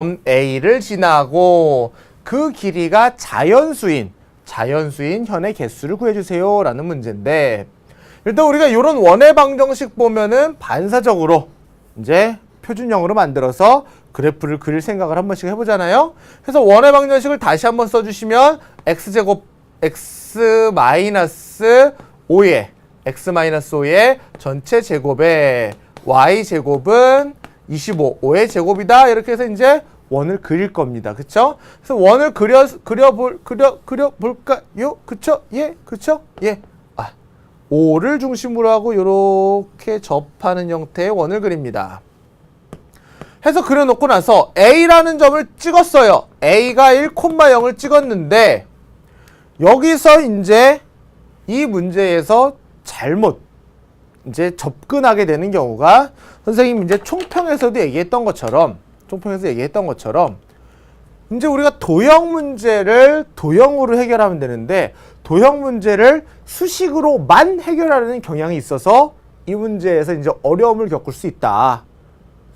A를 지나고 그 길이가 자연수인 현의 개수를 구해주세요 라는 문제인데, 일단 우리가 이런 원의 방정식 보면은 반사적으로 이제 표준형으로 만들어서 그래프를 그릴 생각을 한 번씩 해보잖아요. 그래서 원의 방정식을 다시 한번 써주시면 x제곱 x-5의 전체 제곱에 y제곱은 25, 5의 제곱이다. 이렇게 해서 이제 원을 그릴 겁니다. 그쵸? 그래서 원을 그려볼까요? 그쵸? 예? 그쵸? 예. 5를 중심으로 하고 이렇게 접하는 형태의 원을 그립니다. 해서 그려놓고 나서 A라는 점을 찍었어요. A가 1,0을 찍었는데 여기서 이제 이 문제에서 잘못 이제 접근하게 되는 경우가, 선생님이 이제 총평에서도 얘기했던 것처럼 이제 우리가 도형 문제를 도형으로 해결하면 되는데, 도형 문제를 수식으로만 해결하려는 경향이 있어서 이 문제에서 이제 어려움을 겪을 수 있다.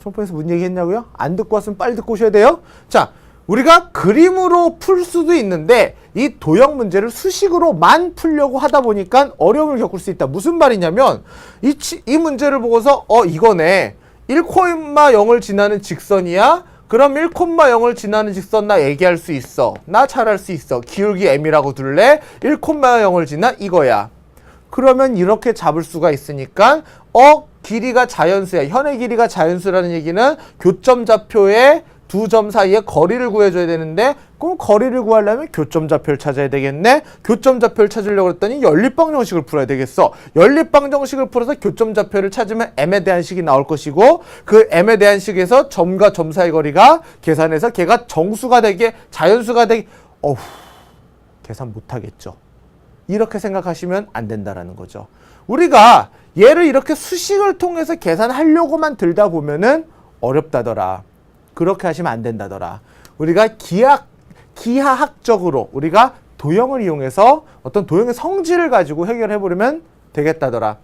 총평에서 무슨 얘기 했냐고요? 안 듣고 왔으면 빨리 듣고 오셔야 돼요. 자, 우리가 그림으로 풀 수도 있는데 이 도형 문제를 수식으로만 풀려고 하다 보니까 어려움을 겪을 수 있다. 무슨 말이냐면 이 문제를 보고서 이거네. 1,0을 지나는 직선이야? 그럼 1,0을 지나는 직선 나 얘기할 수 있어. 나 잘할 수 있어. 기울기 m이라고 둘래? 1,0을 지나 이거야. 그러면 이렇게 잡을 수가 있으니까 길이가 자연수야. 현의 길이가 자연수라는 얘기는 교점 좌표의 두 점 사이에 거리를 구해줘야 되는데, 그럼 거리를 구하려면 교점 좌표를 찾아야 되겠네. 교점 좌표를 찾으려고 했더니 연립방정식을 풀어야 되겠어. 연립방정식을 풀어서 교점 좌표를 찾으면 m에 대한 식이 나올 것이고, 그 m에 대한 식에서 점과 점 사이 거리가 계산해서 걔가 정수가 되게 자연수가 되게 계산 못하겠죠. 이렇게 생각하시면 안 된다라는 거죠. 우리가 얘를 이렇게 수식을 통해서 계산하려고만 들다 보면은 어렵다더라. 그렇게 하시면 안 된다더라. 우리가 기하학적으로 우리가 도형을 이용해서 어떤 도형의 성질을 가지고 해결해 보려면 되겠다더라.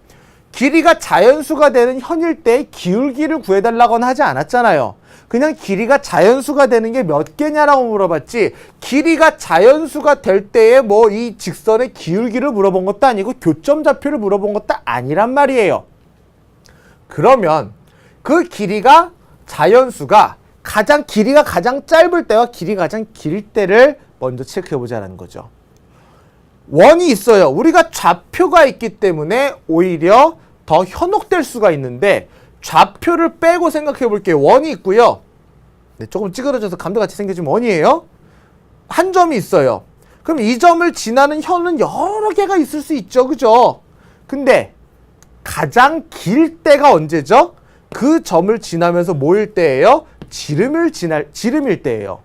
길이가 자연수가 되는 현일 때 기울기를 구해달라고는 하지 않았잖아요. 그냥 길이가 자연수가 되는 게 몇 개냐라고 물어봤지, 길이가 자연수가 될 때에 뭐 이 직선의 기울기를 물어본 것도 아니고 교점 좌표를 물어본 것도 아니란 말이에요. 그러면 그 길이가 자연수가 길이가 가장 짧을 때와 길이가 가장 길 때를 먼저 체크해보자는 거죠. 원이 있어요. 우리가 좌표가 있기 때문에 오히려 더 현혹될 수가 있는데, 좌표를 빼고 생각해 볼게요. 원이 있고요. 네, 조금 찌그러져서 감도같이 생겨진 원이에요. 한 점이 있어요. 그럼 이 점을 지나는 현은 여러 개가 있을 수 있죠. 그죠? 근데 가장 길 때가 언제죠? 그 점을 지나면서 뭐일 때예요? 지름일 때예요.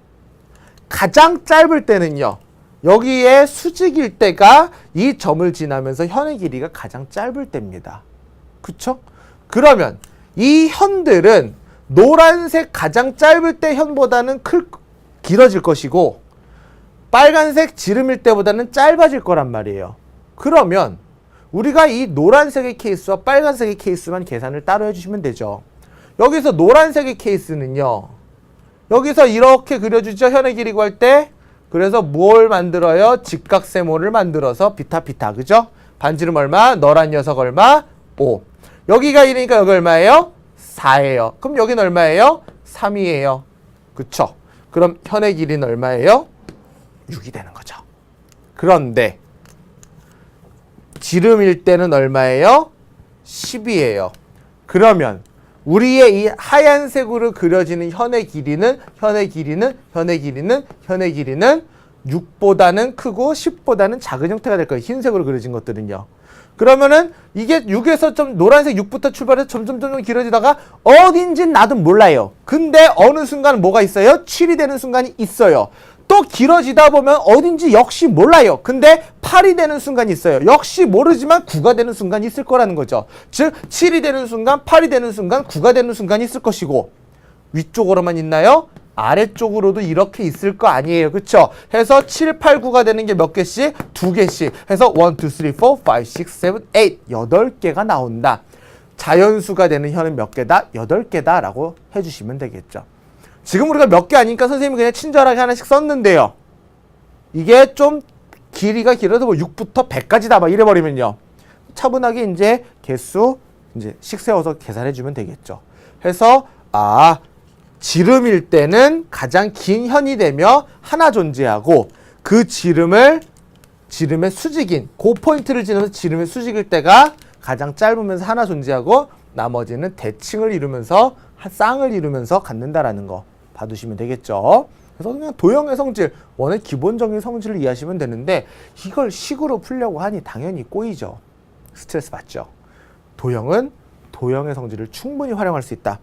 가장 짧을 때는요, 여기에 수직일 때가 이 점을 지나면서 현의 길이가 가장 짧을 때입니다. 그쵸? 그러면 이 현들은 노란색 가장 짧을 때 현보다는 길어질 것이고, 빨간색 지름일 때보다는 짧아질 거란 말이에요. 그러면 우리가 이 노란색의 케이스와 빨간색의 케이스만 계산을 따로 해주시면 되죠. 여기서 노란색의 케이스는요, 여기서 이렇게 그려주죠. 현의 길이 구할 때. 그래서 뭘 만들어요? 직각세모를 만들어서 비타, 그죠? 반지름 얼마? 너란 녀석 얼마? 5. 여기가 1이니까 여기 얼마예요? 4예요. 그럼 여기는 얼마예요? 3이에요. 그쵸? 그럼 현의 길이는 얼마예요? 6이 되는 거죠. 그런데 지름일 때는 얼마예요? 10이에요. 그러면 우리의 이 하얀색으로 그려지는 현의 길이는 6보다는 크고 10보다는 작은 형태가 될 거예요. 흰색으로 그려진 것들은요. 그러면은 이게 6에서 좀 노란색 6부터 출발해서 점점 길어지다가 어딘진 나도 몰라요. 근데 어느 순간 뭐가 있어요? 7이 되는 순간이 있어요. 또 길어지다 보면 어딘지 역시 몰라요. 근데 8이 되는 순간이 있어요. 역시 모르지만 9가 되는 순간이 있을 거라는 거죠. 즉 7이 되는 순간, 8이 되는 순간, 9가 되는 순간이 있을 것이고, 위쪽으로만 있나요? 아래쪽으로도 이렇게 있을 거 아니에요. 그쵸? 해서 7, 8, 9가 되는 게 몇 개씩? 2개씩. 해서 1, 2, 3, 4, 5, 6, 7, 8. 8개가 나온다. 자연수가 되는 현은 몇 개다? 8개다 라고 해주시면 되겠죠. 지금 우리가 몇 개 아니니까 선생님이 그냥 친절하게 하나씩 썼는데요. 이게 좀 길이가 길어서 뭐 6부터 100까지다 막 이래버리면요. 차분하게 이제 개수 이제 식 세워서 계산해주면 되겠죠. 해서 지름일 때는 가장 긴 현이 되며 하나 존재하고 그 지름의 수직인 그 포인트를 지나서 지름의 수직일 때가 가장 짧으면서 하나 존재하고 나머지는 대칭을 이루면서 쌍을 이루면서 갖는다라는 거 봐두시면 되겠죠. 그래서 그냥 도형의 성질, 원의 기본적인 성질을 이해하시면 되는데 이걸 식으로 풀려고 하니 당연히 꼬이죠. 스트레스 받죠. 도형은 도형의 성질을 충분히 활용할 수 있다.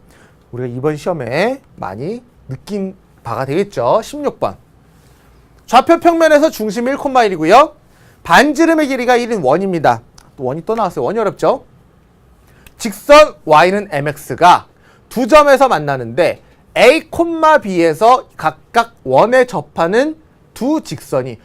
우리가 이번 시험에 많이 느낀 바가 되겠죠. 16번. 좌표 평면에서 중심 1,1이고요. 반지름의 길이가 1인 원입니다. 또 원이 또 나왔어요. 원이 어렵죠? 직선 y는 mx가 두 점에서 만나는데 A, B에서 각각 원에 접하는 두 직선이